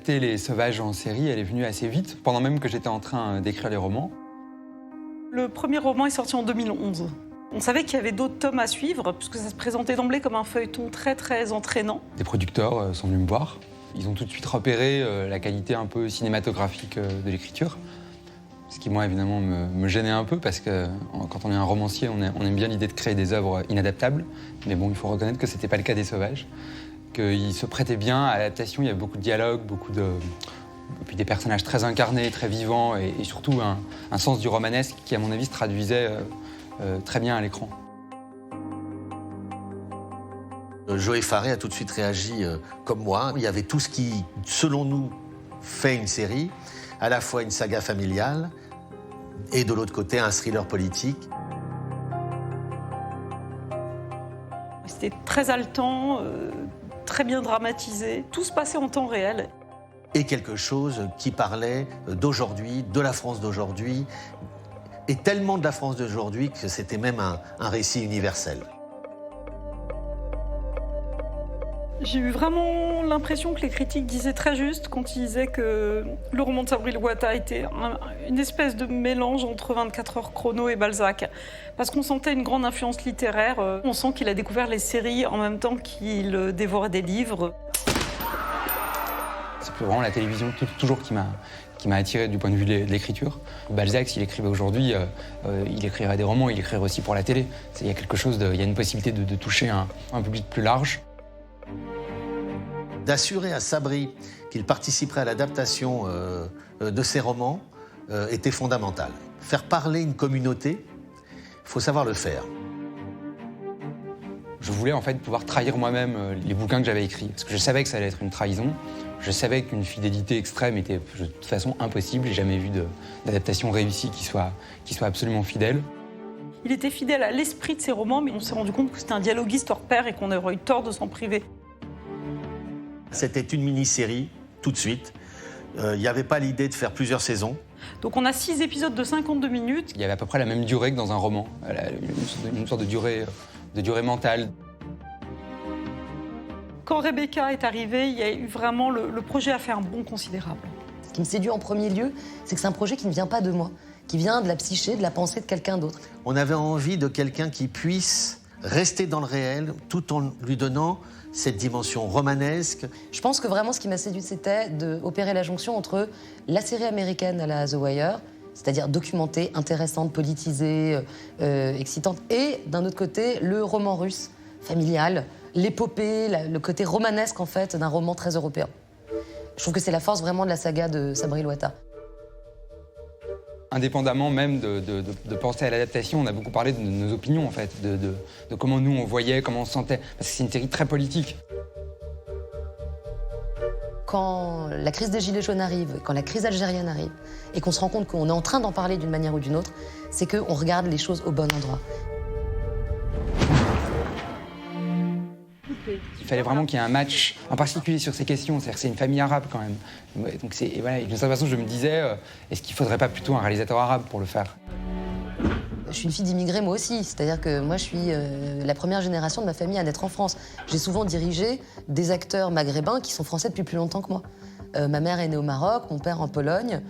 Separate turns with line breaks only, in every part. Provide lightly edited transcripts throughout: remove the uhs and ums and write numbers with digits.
d'adapter Les Sauvages en série, elle est venue assez vite, pendant même que j'étais en train d'écrire les romans.
Le premier roman est sorti en 2011. On savait qu'il y avait d'autres tomes à suivre, puisque ça se présentait d'emblée comme un feuilleton très très entraînant.
Des producteurs sont venus me voir. Ils ont tout de suite repéré la qualité un peu cinématographique de l'écriture. Ce qui, moi, évidemment, me gênait un peu, parce que quand on est un romancier, on aime bien l'idée de créer des œuvres inadaptables. Mais bon, il faut reconnaître que c'était pas le cas des Sauvages. Qu'ils se prêtaient bien à l'adaptation, il y a beaucoup de dialogues, et puis des personnages très incarnés, très vivants, et surtout un sens du romanesque qui, à mon avis, se traduisait très bien à l'écran.
Joé Farré a tout de suite réagi comme moi. Il y avait tout ce qui, selon nous, fait une série, à la fois une saga familiale et de l'autre côté un thriller politique.
C'était très haletant, très bien dramatisé. Tout se passait en temps réel.
Et quelque chose qui parlait d'aujourd'hui, de la France d'aujourd'hui, et tellement de la France d'aujourd'hui que c'était même un récit universel.
J'ai eu vraiment l'impression que les critiques disaient très juste quand ils disaient que le roman de Sabri Louata était une espèce de mélange entre 24 heures chrono et Balzac. Parce qu'on sentait une grande influence littéraire. On sent qu'il a découvert les séries en même temps qu'il dévorait des livres.
C'est vraiment la télévision toujours qui m'a attiré du point de vue de l'écriture. Balzac, s'il écrivait aujourd'hui, il écrirait des romans, il écrirait aussi pour la télé. Il y a quelque chose, il y a une possibilité de toucher un public plus large.
D'assurer à Sabri qu'il participerait à l'adaptation de ses romans était fondamental. Faire parler une communauté, il faut savoir le faire.
Je voulais en fait pouvoir trahir moi-même les bouquins que j'avais écrits, parce que je savais que ça allait être une trahison. Je savais qu'une fidélité extrême était de toute façon impossible. J'ai jamais vu d'adaptation réussie qui soit absolument fidèle.
Il était fidèle à l'esprit de ses romans, mais on s'est rendu compte que c'était un dialoguiste hors pair et qu'on aurait eu tort de s'en priver.
C'était une mini-série, tout de suite. Il n'y avait pas l'idée de faire plusieurs saisons.
Donc on a 6 épisodes de 52 minutes.
Il y avait à peu près la même durée que dans un roman, une sorte de durée mentale.
Quand Rebecca est arrivée, il y a eu vraiment le projet a fait un bond considérable.
Ce qui me séduit en premier lieu, c'est que c'est un projet qui ne vient pas de moi, qui vient de la psyché, de la pensée de quelqu'un d'autre.
On avait envie de quelqu'un qui puisse rester dans le réel tout en lui donnant cette dimension romanesque.
Je pense que vraiment ce qui m'a séduit, c'était d'opérer la jonction entre la série américaine à la The Wire, c'est-à-dire documentée, intéressante, politisée, excitante, et d'un autre côté, le roman russe, familial, l'épopée, le côté romanesque en fait d'un roman très européen. Je trouve que c'est la force vraiment de la saga de Sabri Louata.
Indépendamment même de penser à l'adaptation, on a beaucoup parlé de nos opinions en fait, de comment nous on voyait, comment on se sentait, parce que c'est une série très politique.
Quand la crise des Gilets jaunes arrive, quand la crise algérienne arrive, et qu'on se rend compte qu'on est en train d'en parler d'une manière ou d'une autre, c'est qu'on regarde les choses au bon endroit.
Il fallait vraiment qu'il y ait un match, en particulier sur ces questions. C'est-à-dire que c'est une famille arabe quand même. Donc voilà, d'une certaine façon, je me disais, est-ce qu'il ne faudrait pas plutôt un réalisateur arabe pour le faire ?
Je suis une fille d'immigrés moi aussi, c'est-à-dire que moi je suis la première génération de ma famille à naître en France. J'ai souvent dirigé des acteurs maghrébins qui sont français depuis plus longtemps que moi. Ma mère est née au Maroc, mon père en Pologne.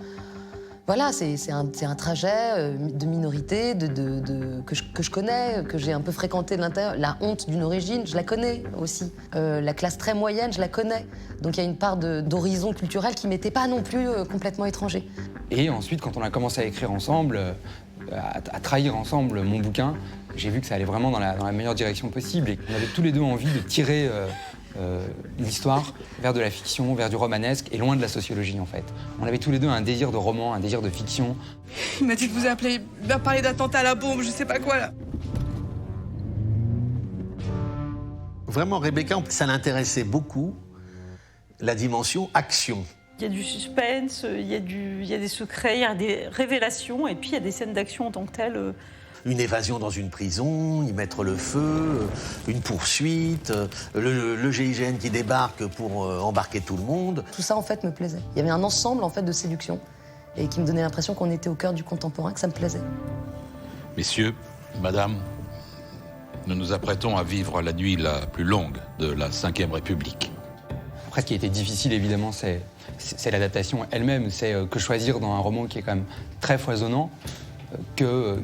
Voilà, c'est un trajet de minorité que je connais, que j'ai un peu fréquenté de l'intérieur. La honte d'une origine, je la connais aussi. La classe très moyenne, je la connais. Donc il y a une part d'horizon culturel qui m'était pas non plus complètement étranger.
Et ensuite, quand on a commencé à écrire ensemble, à trahir ensemble mon bouquin, j'ai vu que ça allait vraiment dans la meilleure direction possible. Et on avait tous les deux envie de tirer l'histoire vers de la fiction, vers du romanesque et loin de la sociologie en fait. On avait tous les deux un désir de roman, un désir de fiction.
Il m'a dit de vous appeler, de parler d'attentat à la bombe, je sais pas quoi là.
Vraiment, Rebecca, ça l'intéressait beaucoup, la dimension action.
Il y a du suspense, il y a des secrets, il y a des révélations et puis il y a des scènes d'action en tant que telles.
Une évasion dans une prison, y mettre le feu, une poursuite, le GIGN qui débarque pour embarquer tout le monde.
Tout ça, en fait, me plaisait. Il y avait un ensemble, en fait, de séduction et qui me donnait l'impression qu'on était au cœur du contemporain, que ça me plaisait.
Messieurs, madame, nous nous apprêtons à vivre la nuit la plus longue de la Ve République.
Après, ce qui a été difficile, évidemment, c'est l'adaptation elle-même. C'est que choisir dans un roman qui est quand même très foisonnant, que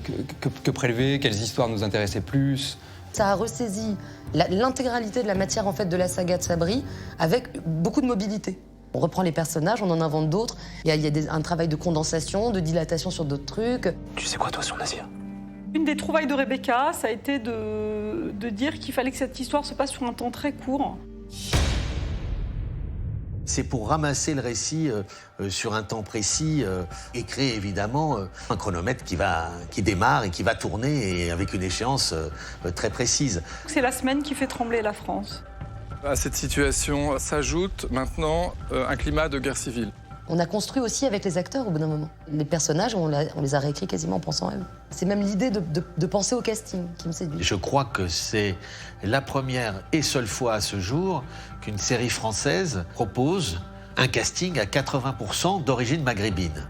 prélever, quelles histoires nous intéressaient plus.
Ça a ressaisi l'intégralité de la matière en fait, de la saga de Sabri avec beaucoup de mobilité. On reprend les personnages, on en invente d'autres. Il y a un travail de condensation, de dilatation sur d'autres trucs.
Tu sais quoi, toi, sur Nasir?
Une des trouvailles de Rebecca, ça a été de dire qu'il fallait que cette histoire se passe sur un temps très court.
C'est pour ramasser le récit sur un temps précis et créer évidemment un chronomètre qui démarre et qui va tourner et avec une échéance très précise.
C'est la semaine qui fait trembler la France.
À cette situation s'ajoute maintenant un climat de guerre civile.
On a construit aussi avec les acteurs au bout d'un moment. Les personnages, on les a réécrits quasiment en pensant à eux. C'est même l'idée de penser au casting qui me séduit.
Je crois que c'est la première et seule fois à ce jour qu'une série française propose un casting à 80% d'origine maghrébine.